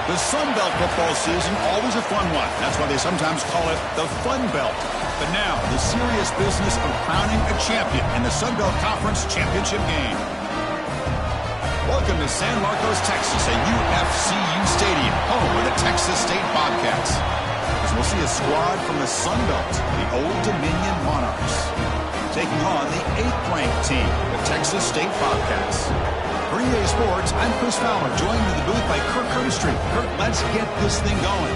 The Sun Belt football season, always a fun one. That's why they sometimes call it the Fun Belt. But now, the serious business of crowning a champion in the Sun Belt Conference Championship game. Welcome to San Marcos, Texas, at UFCU Stadium, home of the Texas State Bobcats. As we'll see a squad from the Sun Belt, the Old Dominion Monarchs, taking on the 8th-ranked team, the Texas State Bobcats. For EA Sports, I'm Chris Fowler, joined in the booth by Kirk Curtis. Kirk, let's get this thing going.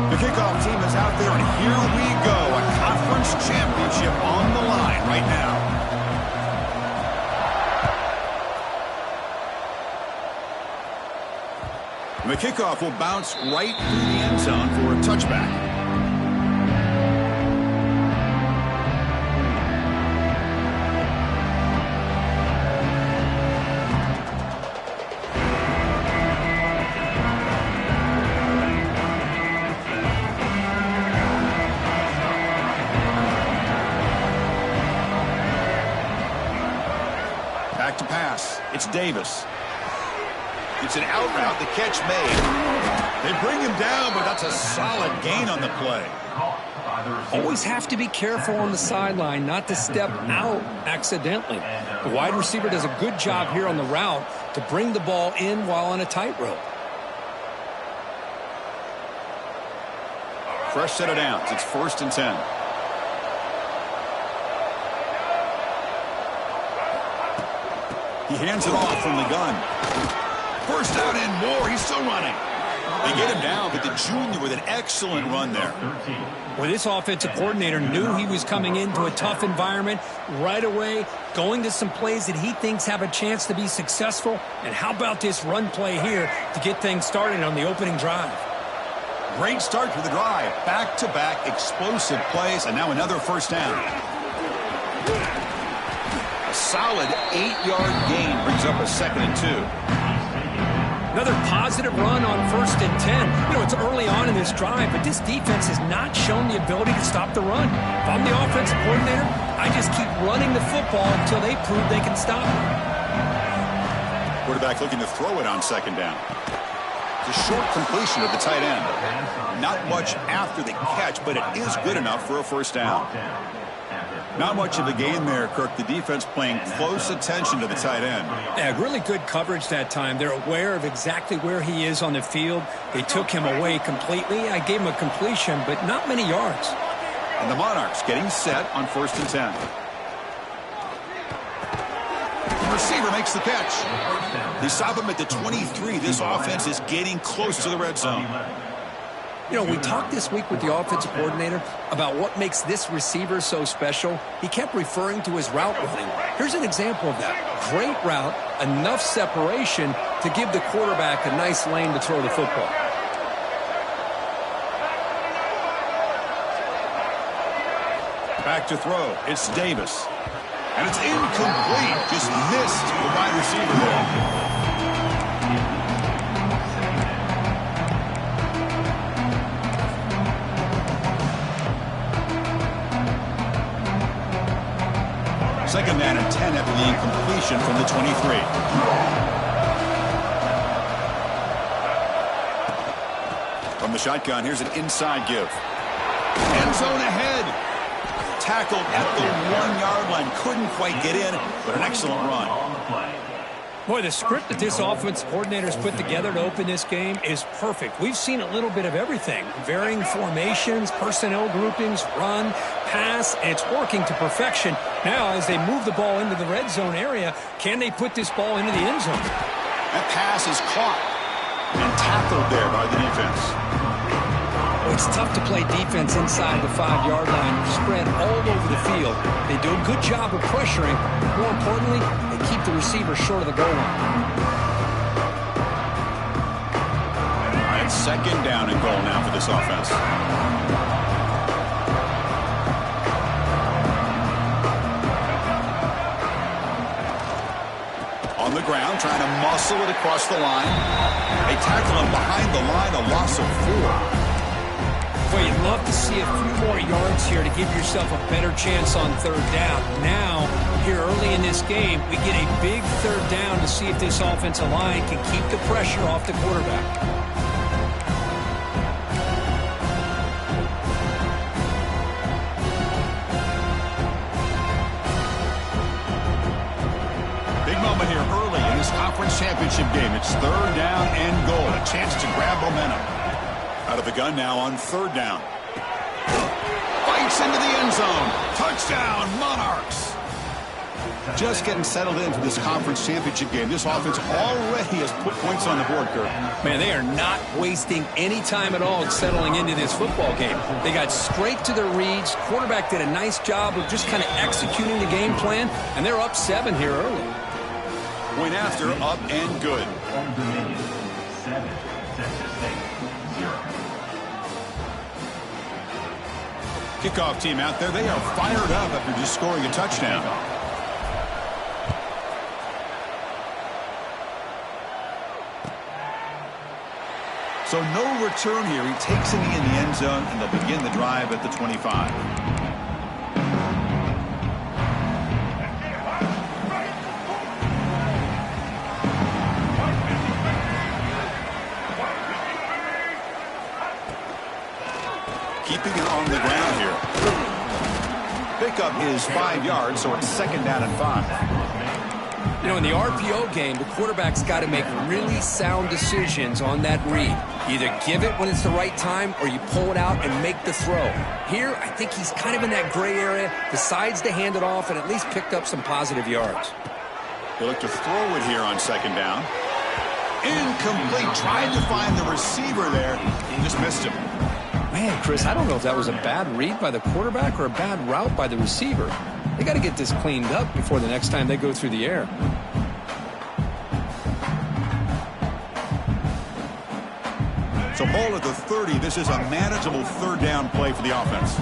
The kickoff team is out there, and here we go. A conference championship on the line right now. The kickoff will bounce right through the end zone for a touchback. Back to pass. It's Davis. It's an out route, the catch made. They bring him down, but that's a solid gain on the play. Always have to be careful on the sideline not to step out accidentally. The wide receiver does a good job here on the route to bring the ball in while on a tightrope. Fresh set of downs. It's 1st and 10. He hands it off from the gun. First down and more. He's still running. They get him down, but the junior with an excellent run there. Well, this offensive coordinator knew he was coming into a tough environment right away, going to some plays that he thinks have a chance to be successful. And how about this run play here to get things started on the opening drive? Great start to the drive. Back-to-back explosive plays, and now another first down. A solid 8-yard gain brings up a 2nd and 2. Another positive run on 1st and 10. You know, it's early on in this drive, but this defense has not shown the ability to stop the run. If I'm the offensive coordinator, I just keep running the football until they prove they can stop it. Quarterback looking to throw it on 2nd down. It's a short completion of the tight end. Not much after the catch, but it is good enough for a first down. Not much of a gain there, Kirk. The defense paying close attention to the tight end. Yeah, really good coverage that time. They're aware of exactly where he is on the field. They took him away completely. I gave him a completion, but not many yards. And the Monarchs getting set on 1st and 10. The receiver makes the catch. They stop him at the 23. This offense is getting close to the red zone. You know, we talked this week with the offensive coordinator about what makes this receiver so special. He kept referring to his route running. Here's an example of that. Great route, enough separation to give the quarterback a nice lane to throw the football. Back to throw. It's Davis. And it's incomplete. Just missed the wide receiver there. Second down and 10 after the incompletion from the 23. From the shotgun, here's an inside give. End zone ahead. Tackled at the 1-yard line. Couldn't quite get in, but an excellent run. Boy, the script that this offensive coordinator's put together to open this game is perfect. We've seen a little bit of everything. Varying formations, personnel groupings, run, pass, and it's working to perfection. Now, as they move the ball into the red zone area, can they put this ball into the end zone? That pass is caught and tackled there by the defense. It's tough to play defense inside the 5-yard line, spread all over the field. They do a good job of pressuring. More importantly, they keep the receiver short of the goal line. All right, 2nd down and goal now for this offense. On the ground, trying to muscle it across the line. They tackle him behind the line, a loss of 4. Well, you'd love to see a few more yards here to give yourself a better chance on third down. Now, here early in this game, we get a big third down to see if this offensive line can keep the pressure off the quarterback. Conference championship game. It's third down and goal. A chance to grab momentum. Out of the gun now on third down. Fights into the end zone. Touchdown, Monarchs. Just getting settled into this conference championship game. This offense already has put points on the board, Kirk. Man, they are not wasting any time at all settling into this football game. They got straight to their reads. Quarterback did a nice job of just kind of executing the game plan, and they're up 7 here early. Point after, up and good. Kickoff team out there. They are fired up after just scoring a touchdown. So no return here. He takes it in the end zone, and they'll begin the drive at the 25. Keeping it on the ground here. Pickup is 5 yards, so it's second down and 5. You know, in the RPO game, the quarterback's got to make really sound decisions on that read. Either give it when it's the right time or you pull it out and make the throw. Here, I think he's kind of in that gray area, decides to hand it off and at least picked up some positive yards. They look to throw it here on second down. Incomplete. Tried to find the receiver there. Just missed him. Man, Chris, I don't know if that was a bad read by the quarterback or a bad route by the receiver. They got to get this cleaned up before the next time they go through the air. So ball at the 30. This is a manageable third down play for the offense.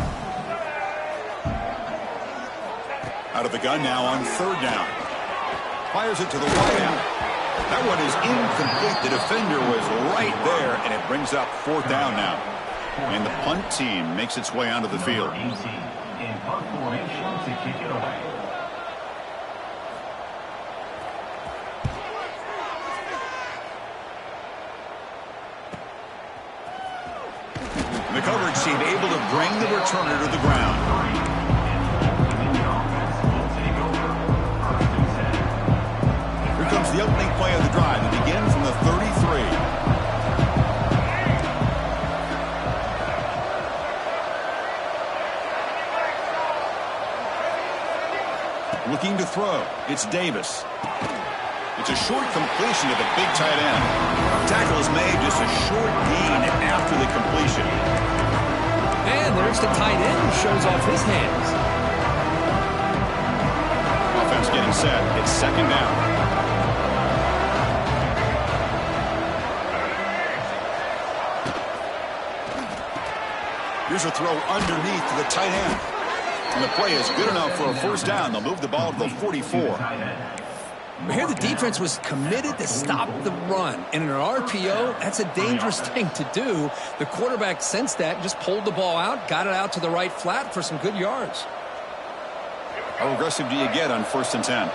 Out of the gun now on third down. Fires it to the wideout. That one is incomplete. The defender was right there, and it brings up fourth down now. And the punt team makes its way onto the field. In punt formation to kick it away. The coverage team able to bring the returner to the ground. Here comes the opening play of the drive. It begins from the 33. Looking to throw. It's Davis. It's a short completion to the big tight end. Tackle is made, just a short gain after the completion. And there's the tight end who shows off his hands. Offense getting set. It's second down. Here's a throw underneath to the tight end. And the play is good enough for a first down. They'll move the ball to the 44. Here the defense was committed to stop the run. And in an RPO, that's a dangerous thing to do. The quarterback sensed that, just pulled the ball out, got it out to the right flat for some good yards. How aggressive do you get on 1st and 10?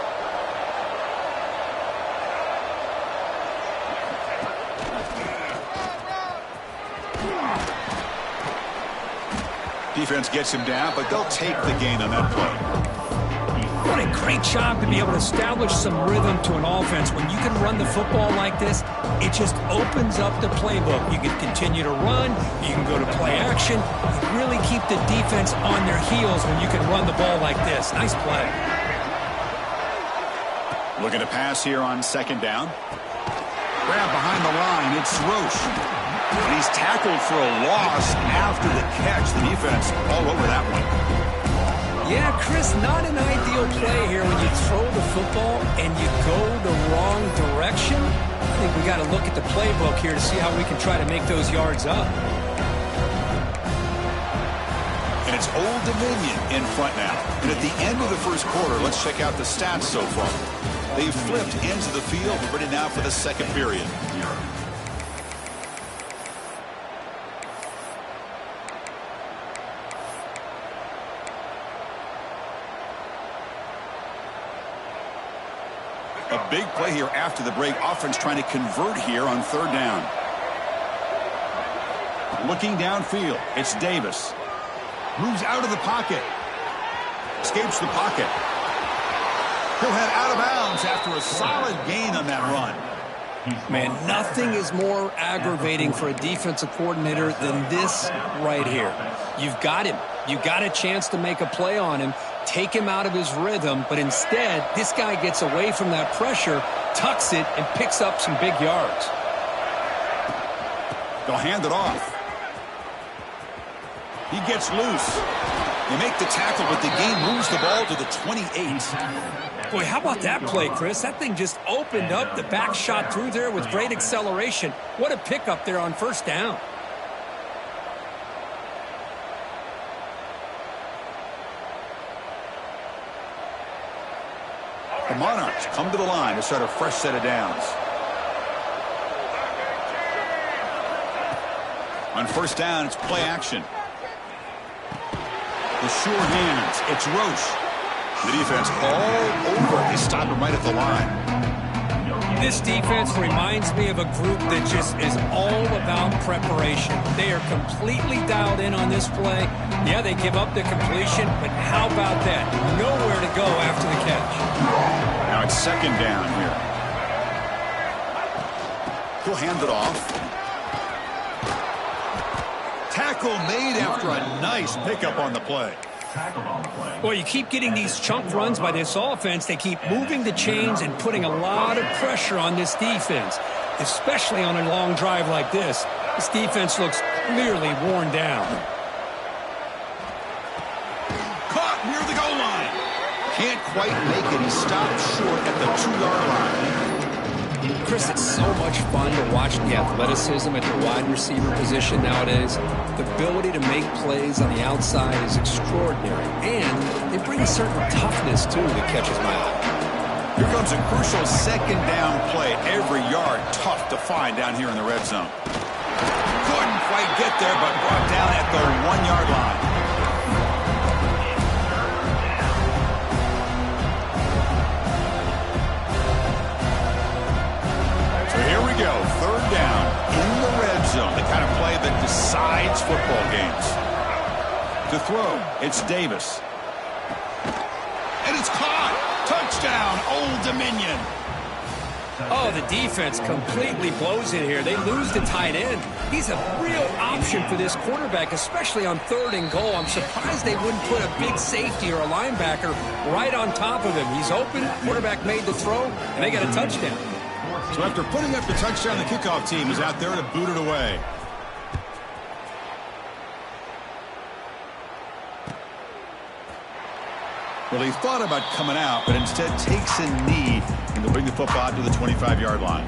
Defense gets him down, but they'll take the gain on that play. What a great job to be able to establish some rhythm to an offense. When you can run the football like this, it just opens up the playbook. You can continue to run. You can go to play action. You really keep the defense on their heels when you can run the ball like this. Nice play. Looking to pass here on second down. Grab behind the line. It's Roche. And he's tackled for a loss after the catch. The defense all over that one. Yeah, Chris, not an ideal play here when you throw the football and you go the wrong direction. I think we got to look at the playbook here to see how we can try to make those yards up. And it's Old Dominion in front now. And at the end of the first quarter, let's check out the stats so far. They've flipped ends of the field. We're ready now for the second period. A big play here after the break. Offense trying to convert here on third down. Looking downfield, it's Davis. Moves out of the pocket. Escapes the pocket. He'll head out of bounds after a solid gain on that run. Man, nothing is more aggravating for a defensive coordinator than this right here. You've got him. You've got a chance to make a play on him, take him out of his rhythm, but instead, this guy gets away from that pressure, tucks it, and picks up some big yards. They'll hand it off. He gets loose. They make the tackle, but the gain moves the ball to the 28. Boy, how about that play, Chris? That thing just opened up. The back shot through there with great acceleration. What a pickup there on first down. The Monarchs come to the line to start a fresh set of downs. On first down, it's play action. The sure hands, it's Roche. The defense all over. They stop him right at the line. This defense reminds me of a group that just is all about preparation. They are completely dialed in on this play. Yeah, they give up the completion, but how about that? Nowhere to go after the catch. Now it's second down here. He'll hand it off. Tackle made after a nice pickup on the play. Well, you keep getting these chunk runs by this offense. They keep moving the chains and putting a lot of pressure on this defense, especially on a long drive like this. This defense looks clearly worn down. Caught near the goal line. Can't quite make it. He stopped short at the 2-yard line. Chris, it's so much fun to watch the athleticism at the wide receiver position nowadays. The ability to make plays on the outside is extraordinary, and it brings certain toughness, too, that catches my eye. Here comes a crucial second down play. Every yard tough to find down here in the red zone. Couldn't quite get there, but brought down at the 1-yard line. Here we go, third down in the red zone, the kind of play that decides football games. To throw, it's Davis. And it's caught. Touchdown, Old Dominion. Oh, the defense completely blows it here. They lose the tight end. He's a real option for this quarterback, especially on third and goal. I'm surprised they wouldn't put a big safety or a linebacker right on top of him. He's open, quarterback made the throw, and they got a touchdown. So after putting up the touchdown, the kickoff team is out there to boot it away. Well, he thought about coming out, but instead takes a knee and they'll bring the football out to the 25-yard line.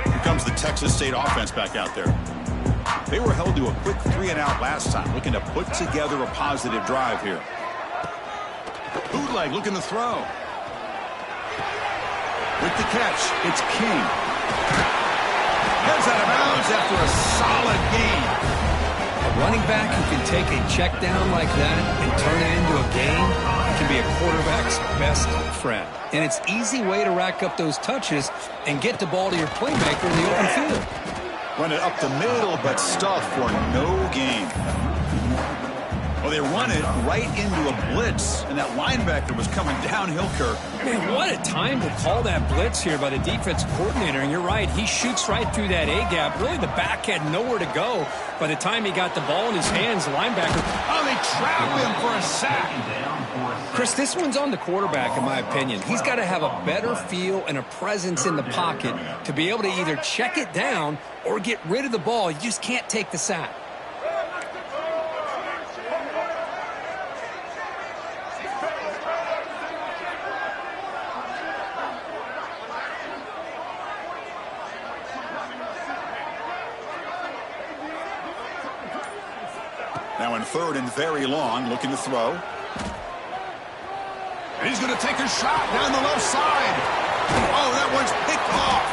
Here comes the Texas State offense back out there. They were held to a quick 3-and-out last time, looking to put together a positive drive here. Bootleg looking to throw. With the catch, it's King. Heads out of bounds after a solid gain. A running back who can take a check down like that and turn it into a gain can be a quarterback's best friend. And it's an easy way to rack up those touches and get the ball to your playmaker in the open field. Run it up the middle, but stuff for no gain. Well, they run it right into a blitz, and that linebacker was coming downhill, Kirk. Man, what a time to call that blitz here by the defense coordinator. And you're right, he shoots right through that A-gap. Really, the back had nowhere to go. By the time he got the ball in his hands, the linebacker, oh, they trap him for a sack. Chris, this one's on the quarterback, in my opinion. He's got to have a better feel and a presence in the pocket to be able to either check it down or get rid of the ball. You just can't take the sack. Now in third and very long, looking to throw. And he's going to take a shot down the left side. Oh, that one's picked off.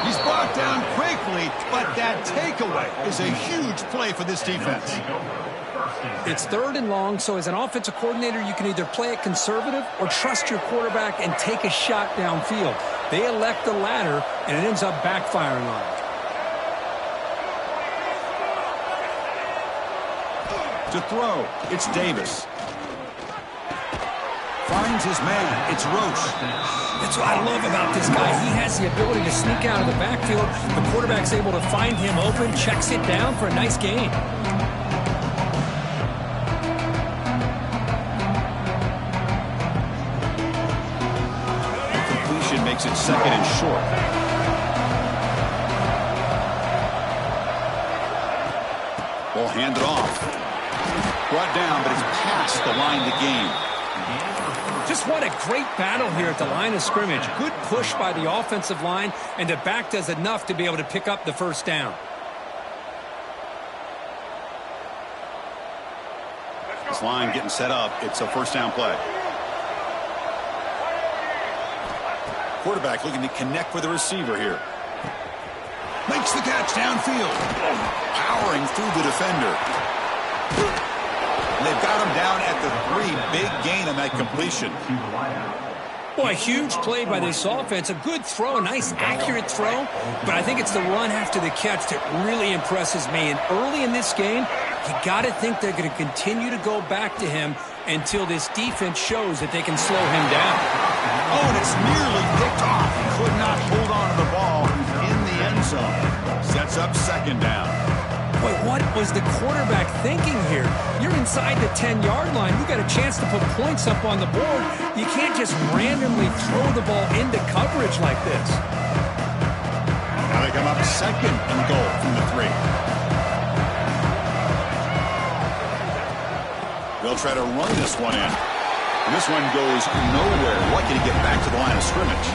He's brought down quickly, but that takeaway is a huge play for this defense. It's third and long, so as an offensive coordinator, you can either play it conservative or trust your quarterback and take a shot downfield. They elect the latter, and it ends up backfiring on them. To throw, it's Davis. Finds his man. It's Roche. That's what I love about this guy. He has the ability to sneak out of the backfield. The quarterback's able to find him open, checks it down for a nice gain. Completion makes it second and short. Ball handed off. Brought down, but it's past the line to gain. Just what a great battle here at the line of scrimmage. Good push by the offensive line, and the back does enough to be able to pick up the first down. This line getting set up. It's a first down play. Quarterback looking to connect with the receiver here. Makes the catch downfield. Powering through the defender. They've got him down at the 3. Big gain on that completion. Boy, a huge play by this offense. A good throw, a nice accurate throw. But I think it's the run after the catch that really impresses me. And early in this game, you got to think they're going to continue to go back to him until this defense shows that they can slow him down. Oh, and it's nearly picked off. He could not hold on to the ball in the end zone. Sets up second down. Boy, what was the quarterback thinking here? You're inside the 10-yard line. You got a chance to put points up on the board. You can't just randomly throw the ball into coverage like this. Now they come up second and goal from the 3. They'll try to run this one in. And this one goes nowhere. Lucky to get back to the line of scrimmage.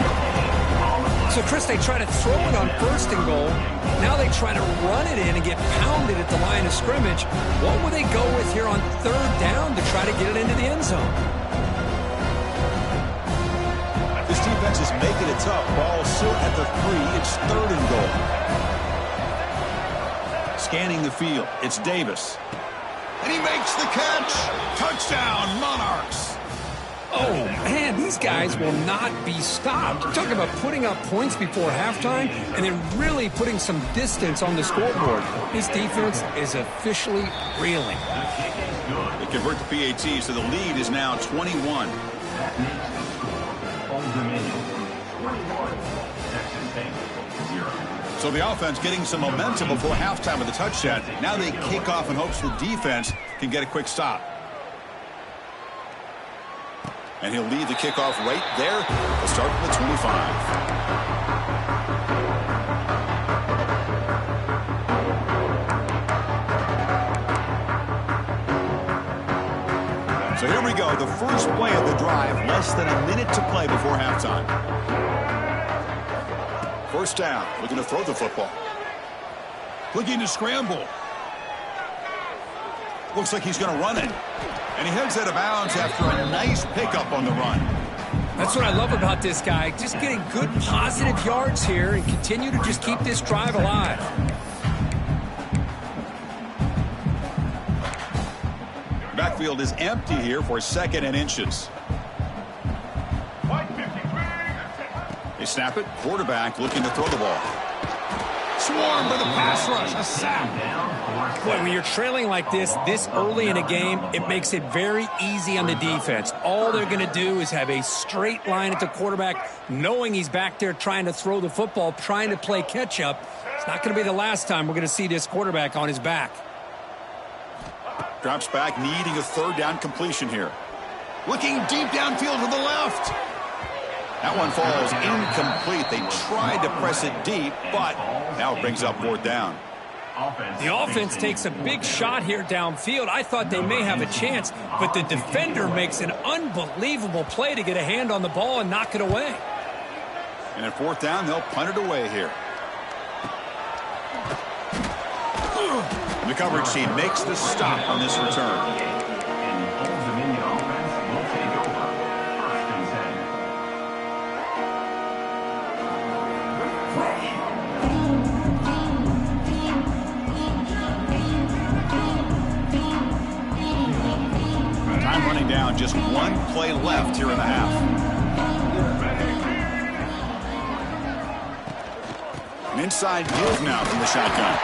So, Chris, they try to throw it on first and goal. Now they try to run it in and get pounded at the line of scrimmage. What will they go with here on third down to try to get it into the end zone? This defense is making it tough. Ball still at the 3. It's third and goal. Scanning the field. It's Davis. And he makes the catch. Touchdown, Monarchs. Oh, man, these guys will not be stopped. You're talking about putting up points before halftime and then really putting some distance on the scoreboard. This defense is officially reeling. They convert the PAT, so the lead is now 21. So the offense getting some momentum before halftime with the touchdown. Now they kick off in hopes the defense can get a quick stop. And he'll lead the kickoff right there. We'll start from the 25. So here we go. The first play of the drive. Less than a minute to play before halftime. First down. Looking to throw the football. Looking to scramble. Looks like he's going to run it. And he heads out of bounds after a nice pickup on the run. That's what I love about this guy. Just getting good positive yards here and continue to just keep this drive alive. Backfield is empty here for second and inches. They snap it. Quarterback looking to throw the ball. Swarm for the pass rush. A sack. Boy, when you're trailing like this early in a game, it makes it very easy on the defense. All they're going to do is have a straight line at the quarterback, knowing he's back there trying to throw the football, trying to play catch-up. It's not going to be the last time we're going to see this quarterback on his back. Drops back, needing a third down completion here. Looking deep downfield to the left. That one falls incomplete. They tried to press it deep, but now it brings up fourth down. The offense takes a big shot here downfield. I thought they may have a chance, but the defender makes an unbelievable play to get a hand on the ball and knock it away. And at fourth down, they'll punt it away here. The coverage team makes the stop on this return. And the Old Dominion offense will take over. 1st and 10. Time running down, just one play left here in the half. An inside give now from the shotgun.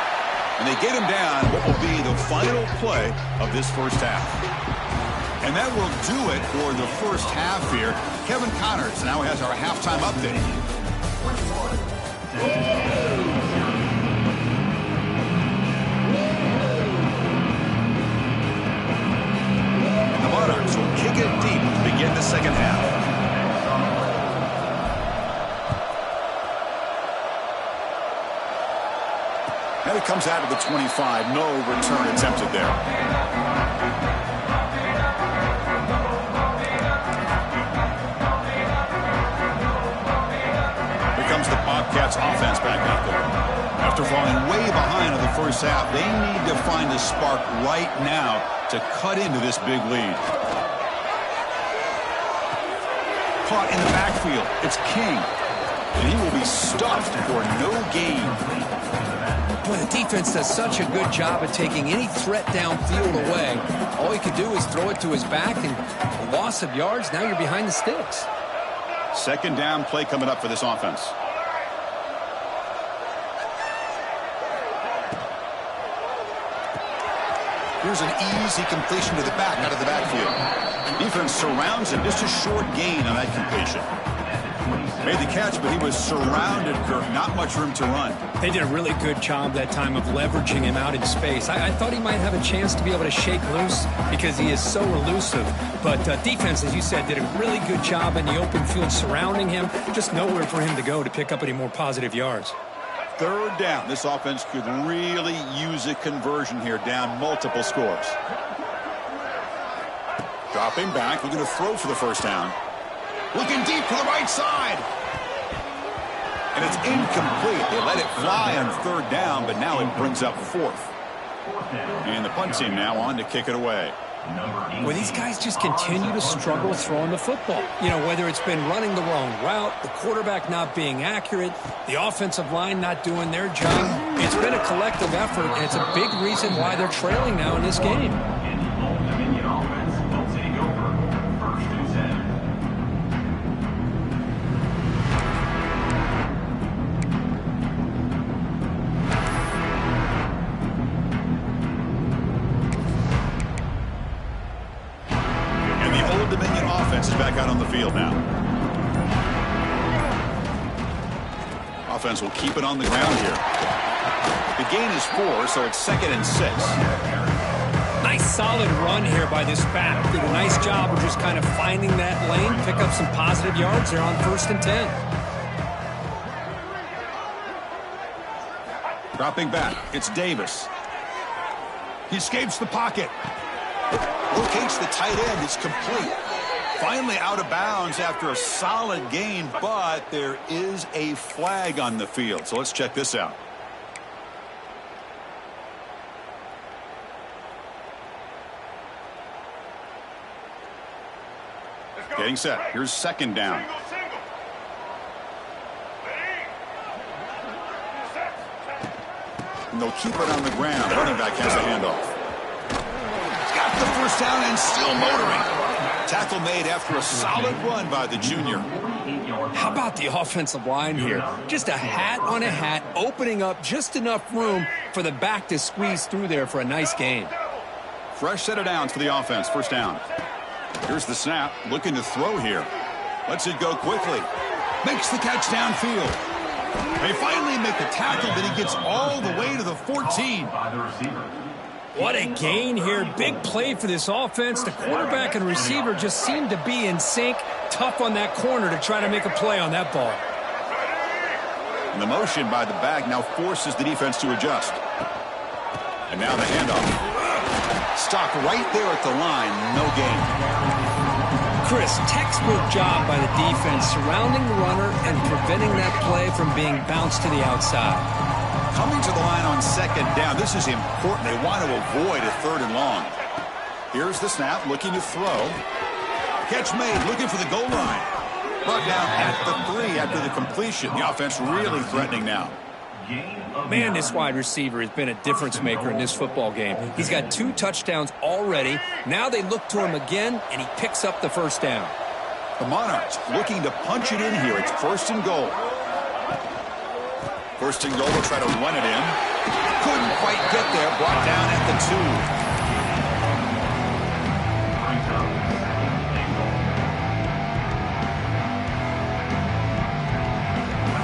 And they get him down what will be the final play of this first half. And that will do it for the first half here. Kevin Connors now has our halftime update. And the Monarchs will kick it deep to begin the second half. And it comes out of the 25. No return attempted there. Here comes the Bobcats offense back out there. After falling way behind in the first half, they need to find a spark right now to cut into this big lead. Caught in the backfield. It's King. And he will be stuffed for no gain. Boy, the defense does such a good job of taking any threat downfield away. All he could do is throw it to his back, and a loss of yards, now you're behind the sticks. Second down play coming up for this offense. Here's an easy completion to the back out of the backfield. Defense surrounds him. Just a short gain on that completion. Made the catch, but he was surrounded, Kirk. Not much room to run. They did a really good job that time of leveraging him out in space. I thought he might have a chance to be able to shake loose because he is so elusive. But defense, as you said, did a really good job in the open field surrounding him. Just nowhere for him to go to pick up any more positive yards. Third down. This offense could really use a conversion here, down multiple scores. Dropping back, looking to throw for the first down. Looking deep to the right side. And it's incomplete. They let it fly on third down, but now it brings up fourth. And the punt team now on to kick it away. Well, these guys just continue to struggle throwing the football. You know, whether it's been running the wrong route, the quarterback not being accurate, the offensive line not doing their job. It's been a collective effort, and it's a big reason why they're trailing now in this game. Is back out on the field now. Offense will keep it on the ground here. The gain is 4, so it's 2nd and 6. Nice solid run here by this back. Did a nice job of just kind of finding that lane, pick up some positive yards there on 1st and 10. Dropping back, it's Davis. He escapes the pocket. Locates the tight end. It's complete. Finally out of bounds after a solid gain, but there is a flag on the field. So let's check this out. Getting set. Here's second down. And they'll keep it on the ground. Running back has a handoff. He's got the first down and still motoring. Tackle made after a solid run by the junior. How about the offensive line here? Just a hat on a hat, opening up just enough room for the back to squeeze through there for a nice gain. Fresh set of downs for the offense. First down. Here's the snap. Looking to throw here. Lets it go quickly. Makes the catch downfield. They finally make the tackle, but he gets all the way to the 14. By the receiver. What a gain here. Big play for this offense. The quarterback and receiver just seem to be in sync. Tough on that corner to try to make a play on that ball. And the motion by the back now forces the defense to adjust. And now the handoff. Stopped right there at the line. No gain. Chris, textbook job by the defense surrounding the runner and preventing that play from being bounced to the outside. Coming to the line on second down. This is important. They want to avoid a 3rd and long. Here's the snap, looking to throw. Catch made, looking for the goal line. Brought down at the 3 after the completion. The offense really threatening now. Man, this wide receiver has been a difference maker in this football game. He's got 2 touchdowns already. Now they look to him again, and he picks up the first down. The Monarchs looking to punch it in here. It's 1st and goal. 1st and goal, they'll try to run it in. Couldn't quite get there. Brought down at the 2.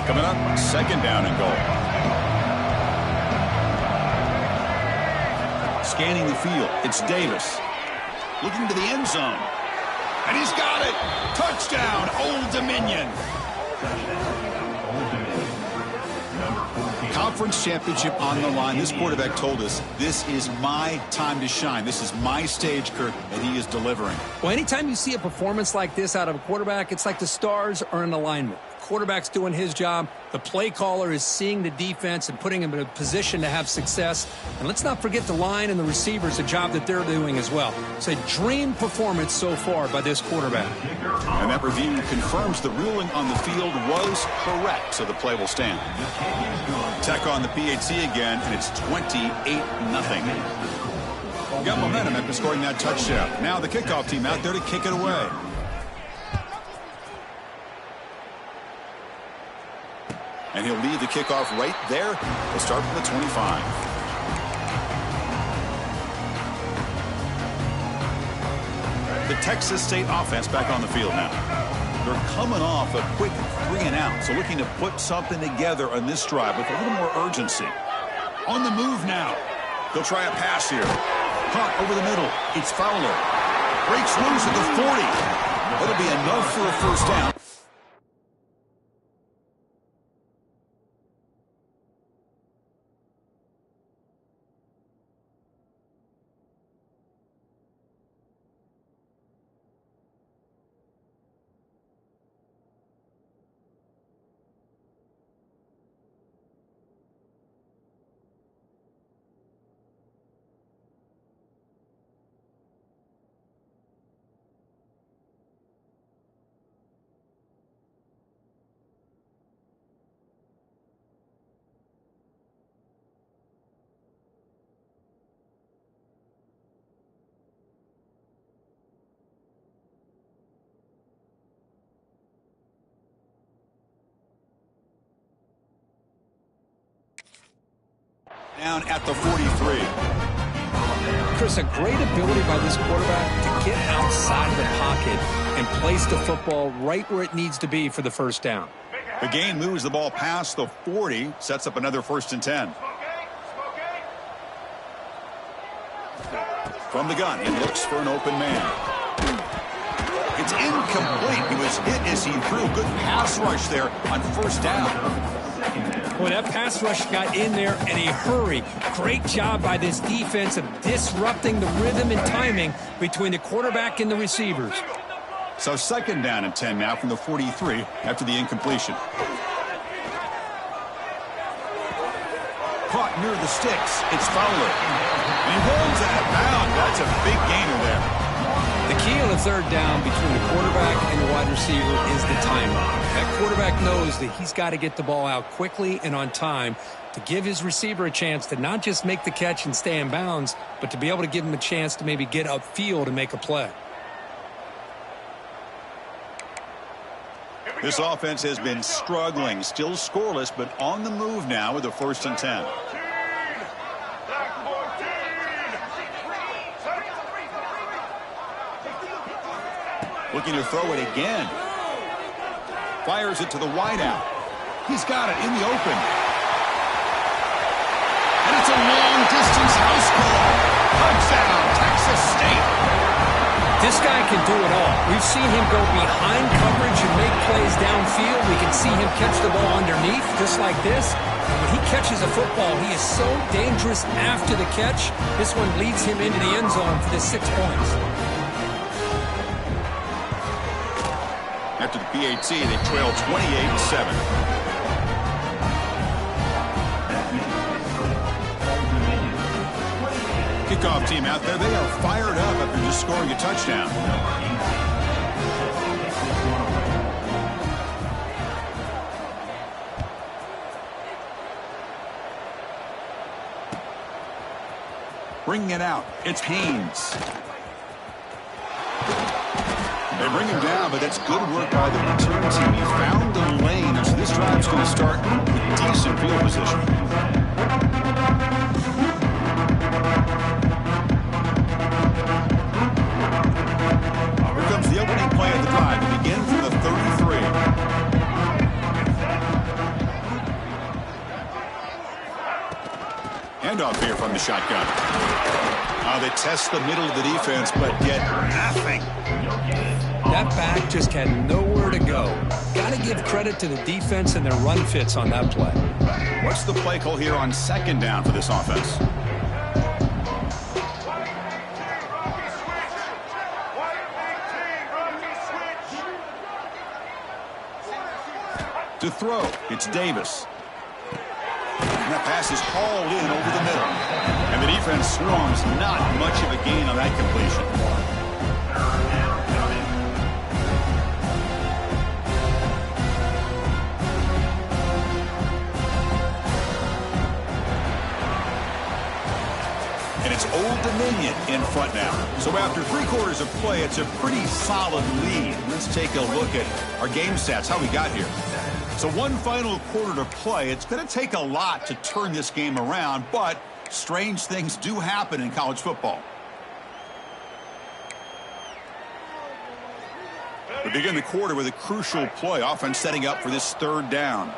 Coming up, 2nd down and goal. Scanning the field, it's Davis. Looking to the end zone. And he's got it! Touchdown, Old Dominion! Conference championship on the line. This quarterback told us, this is my time to shine. This is my stage, Kirk, and he is delivering. Well, anytime you see a performance like this out of a quarterback, it's like the stars are in alignment. Quarterback's doing his job. The play caller is seeing the defense and putting him in a position to have success. And let's not forget the line and the receivers, a job that they're doing as well. It's a dream performance so far by this quarterback. And that review confirms the ruling on the field was correct, so the play will stand. Tech on the PAT again, and it's 28-0. Got momentum after scoring that touchdown. Now the kickoff team out there to kick it away. And he'll lead the kickoff right there. We'll start from the 25. The Texas State offense back on the field now. They're coming off a quick 3-and-out, so looking to put something together on this drive with a little more urgency. On the move now. They'll try a pass here. Caught over the middle. It's Fowler. Breaks loose at the 40. That'll be enough for a first down. Down at the 43. Chris, a great ability by this quarterback to get outside of the pocket and place the football right where it needs to be for the first down. The gain moves the ball past the 40, sets up another 1st and 10. From the gun, he looks for an open man. It's incomplete. He was hit as he threw. Good pass rush there on 1st down. Boy, that pass rush got in there in a hurry. Great job by this defense of disrupting the rhythm and timing between the quarterback and the receivers. So 2nd down and 10 now from the 43 after the incompletion. Caught near the sticks. It's Fowler. And he rolls out of bounds. That's a big gainer there. The key on the 3rd down between the quarterback and the wide receiver is the timing. That quarterback knows that he's got to get the ball out quickly and on time to give his receiver a chance to not just make the catch and stay in bounds, but to be able to give him a chance to maybe get upfield and make a play. This offense has been struggling, still scoreless, but on the move now with a 1st and 10. Looking to throw it again. Fires it to the wideout. He's got it in the open. And it's a long-distance house call. Touchdown, Texas State. This guy can do it all. We've seen him go behind coverage and make plays downfield. We can see him catch the ball underneath, just like this. And when he catches a football, he is so dangerous after the catch. This one leads him into the end zone for the 6 points. After the PAT, they trail 28-7. kickoff team out there. They are fired up after just scoring a touchdown. Bringing it out, it's Haynes. They bring him down, but that's good work by the return team. He found the lane, so this drive's going to start with decent field position. Here comes the opening play of the drive to begin from the 33. Handoff here from the shotgun. They test the middle of the defense, but get nothing. That back just had nowhere to go. Got to give credit to the defense and their run fits on that play. What's the play call here on second down for this offense? To throw, it's Davis. And that pass is hauled in over the middle. And the defense swarms, not much of a gain on that completion. And it's Old Dominion in front now. So after 3/4 of play, it's a pretty solid lead. Let's take a look at our game stats, how we got here. So one final quarter to play. It's going to take a lot to turn this game around, but strange things do happen in college football. We begin the quarter with a crucial play. Offense setting up for this third down.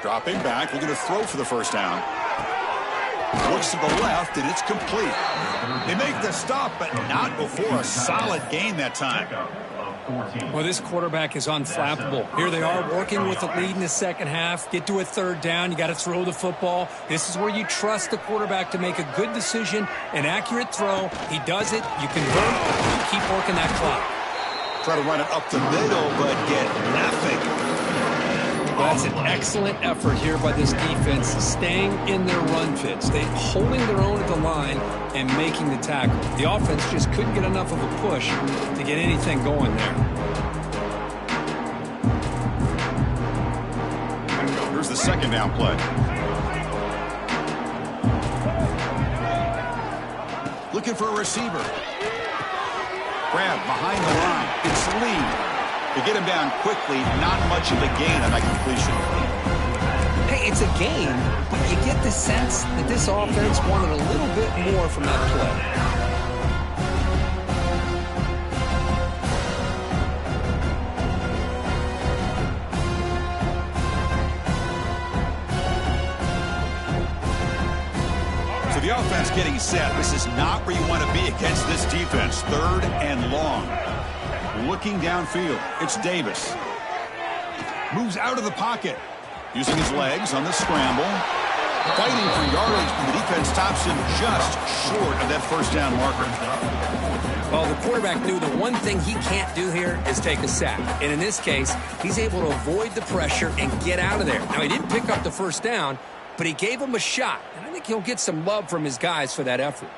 Dropping back, looking to throw for the first down. Looks to the left, and it's complete. They make the stop, but not before a solid gain that time. Well, this quarterback is unflappable. Here they are working with the lead in the second half. Get to a third down. You got to throw the football. This is where you trust the quarterback to make a good decision, an accurate throw. He does it. You convert. You keep working that clock. Try to run it up the middle, but get nothing. Well, that's an excellent effort here by this defense, staying in their run fits. They holding their own at the line and making the tackle. The offense just couldn't get enough of a push to get anything going there. Here's the second down play. Looking for a receiver. Grab behind the line. It's Lee. To get him down quickly, not much of a gain on that completion. Hey, it's a gain, but you get the sense that this offense wanted a little bit more from that play. So the offense getting set. This is not where you want to be against this defense. Third and long. Looking downfield, it's Davis. Moves out of the pocket. Using his legs on the scramble. Fighting for yardage, but the defense stops him just short of that first down marker. Well, the quarterback knew the one thing he can't do here is take a sack. And in this case, he's able to avoid the pressure and get out of there. Now, he didn't pick up the first down, but he gave him a shot. And I think he'll get some love from his guys for that effort.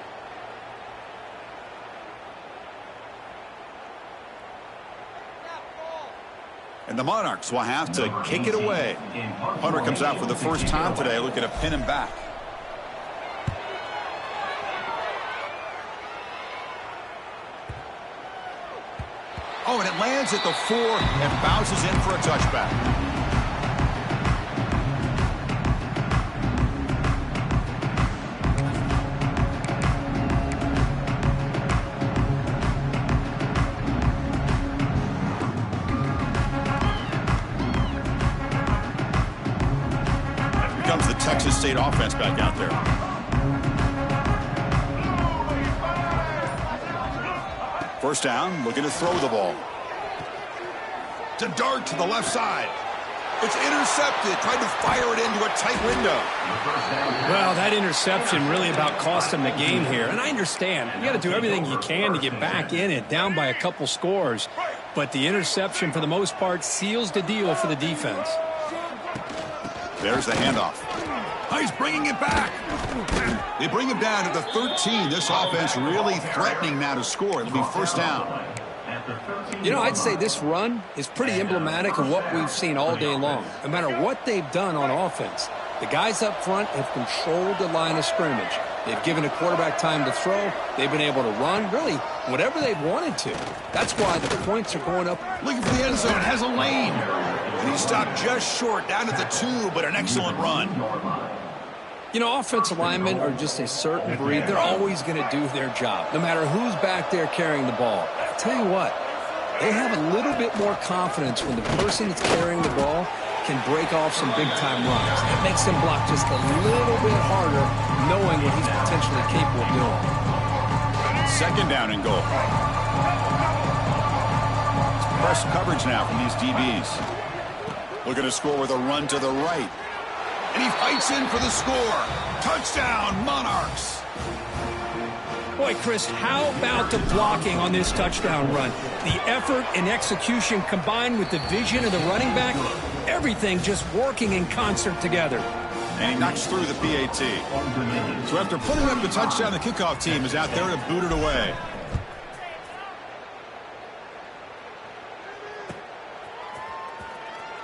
And the Monarchs will have to kick it away. Hunter comes out for the first time today, looking to pin him back. Oh, and it lands at the 4 and bounces in for a touchback. Comes the Texas State offense back out there. First down, looking to throw the ball. To dart to the left side. It's intercepted. Tried to fire it into a tight window. Well, that interception really about cost him the game here. And I understand. You got to do everything you can to get back in it, down by a couple scores. But the interception, for the most part, seals the deal for the defense. There's the handoff. Oh, he's bringing it back. They bring him down to the 13. This offense really threatening now to score. It'll be first down. You know, I'd say this run is pretty emblematic of what we've seen all day long. No matter what they've done on offense, the guys up front have controlled the line of scrimmage. They've given a quarterback time to throw. They've been able to run, really, whatever they've wanted to. That's why the points are going up. Looking for the end zone, has a lane. And he stopped just short, down at the 2, but an excellent run. You know, offensive linemen are just a certain breed. They're always going to do their job, no matter who's back there carrying the ball. I'll tell you what, they have a little bit more confidence when the person that's carrying the ball can break off some big-time runs. It makes them block just a little bit harder, knowing what he's potentially capable of doing. Second down and goal. Press coverage now from these DBs. Looking to score with a run to the right. And he fights in for the score. Touchdown, Monarchs. Boy, Chris, how about the blocking on this touchdown run? The effort and execution combined with the vision of the running back, everything just working in concert together. And he knocks through the PAT. So after putting up the touchdown, the kickoff team is out there to boot it away.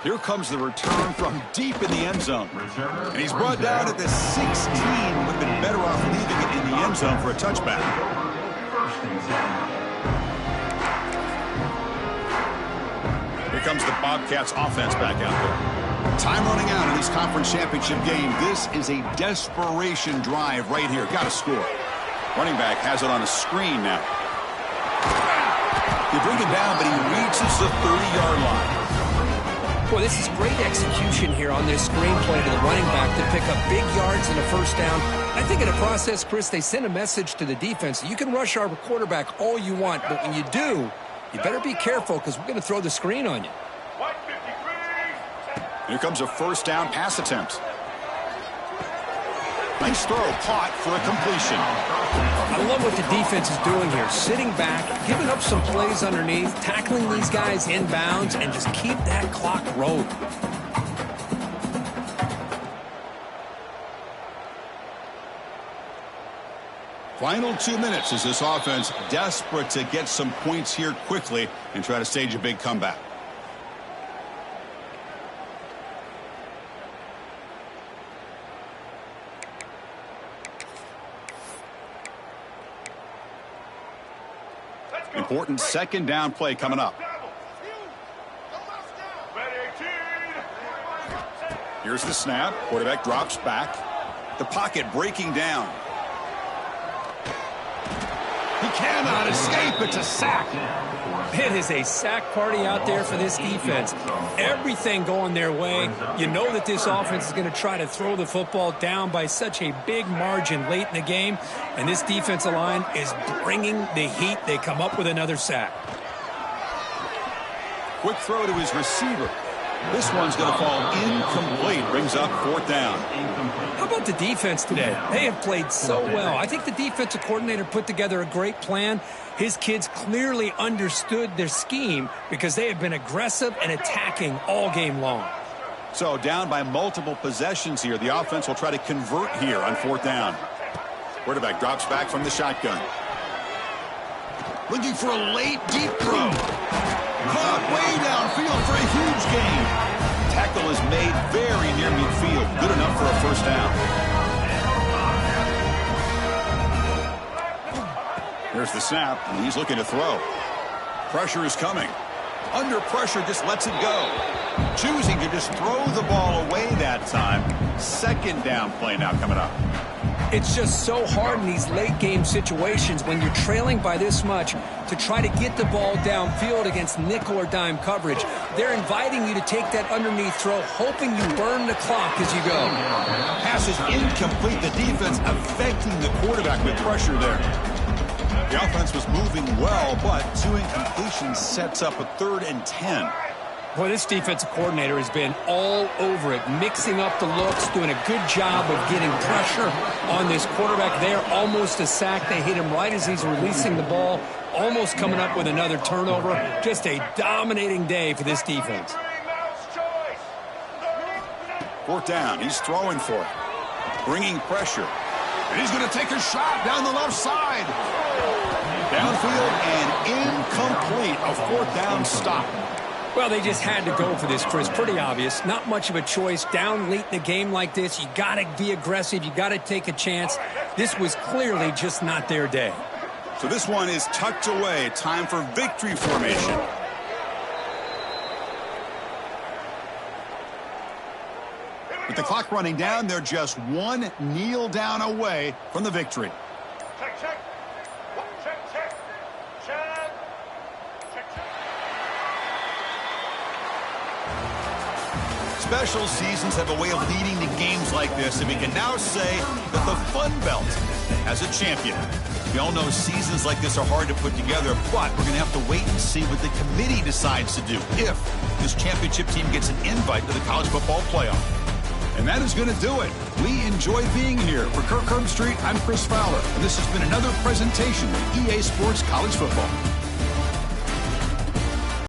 Here comes the return from deep in the end zone. And he's brought down at the 16. Would have been better off leaving it in the end zone for a touchback. Here comes the Bobcats offense back out there. Time running out in this conference championship game. This is a desperation drive right here. Got to score. Running back has it on a screen now. They bring it down, but he reaches the 30-yard line. Boy, this is great execution here on this screenplay to the running back to pick up big yards and a first down. I think in the process, Chris, they send a message to the defense. You can rush our quarterback all you want, but when you do, you better be careful because we're going to throw the screen on you. Here comes a first down pass attempt. Nice throw, caught for a completion. I love what the defense is doing here. Sitting back, giving up some plays underneath, tackling these guys inbounds, and just keep that clock rolling. Final 2 minutes as this offense desperate to get some points here quickly and try to stage a big comeback. Important second down play coming up. Here's the snap. Quarterback drops back. The pocket breaking down. He cannot escape. It's a sack. It is a sack party out there for this defense. Everything going their way. You know that this offense is going to try to throw the football down by such a big margin late in the game. And this defensive line is bringing the heat. They come up with another sack. Quick throw to his receiver. This one's going to fall incomplete. Brings up fourth down. How about the defense today? They have played so well. I think the defensive coordinator put together a great plan. His kids clearly understood their scheme because they have been aggressive and attacking all game long. So down by multiple possessions here. The offense will try to convert here on fourth down. Quarterback drops back from the shotgun. Looking for a late deep throw. Caught way downfield for a huge gain. Tackle is made very near midfield. Good enough for a first down. There's the snap, and he's looking to throw. Pressure is coming. Under pressure, just lets it go. Choosing to just throw the ball away that time. Second down play now coming up. It's just so hard in these late game situations when you're trailing by this much to try to get the ball downfield against nickel or dime coverage. They're inviting you to take that underneath throw, hoping you burn the clock as you go. Pass is incomplete. The defense affecting the quarterback with pressure there. The offense was moving well, but two incompletions sets up a 3rd and 10. Boy, this defensive coordinator has been all over it, mixing up the looks, doing a good job of getting pressure on this quarterback there. Almost a sack. They hit him right as he's releasing the ball, almost coming up with another turnover. Just a dominating day for this defense. Fourth down. He's throwing for it. bringing pressure. And he's going to take a shot down the left side. Downfield and incomplete. A fourth down stop. Well, they just had to go for this, Chris. Pretty obvious. Not much of a choice. Down late in the game like this, you got to be aggressive. You got to take a chance. This was clearly just not their day. So this one is tucked away. Time for victory formation. With the clock running down, they're just one kneel down away from the victory. Check, check. Check, check. Check. Check, check. Special seasons have a way of leading to games like this, and we can now say that the Fun Belt has a champion. We all know seasons like this are hard to put together, but we're going to have to wait and see what the committee decides to do if this championship team gets an invite to the college football playoff. And that is going to do it. We enjoy being here. For Kirk Herbstreit, I'm Chris Fowler, and this has been another presentation of EA Sports College Football.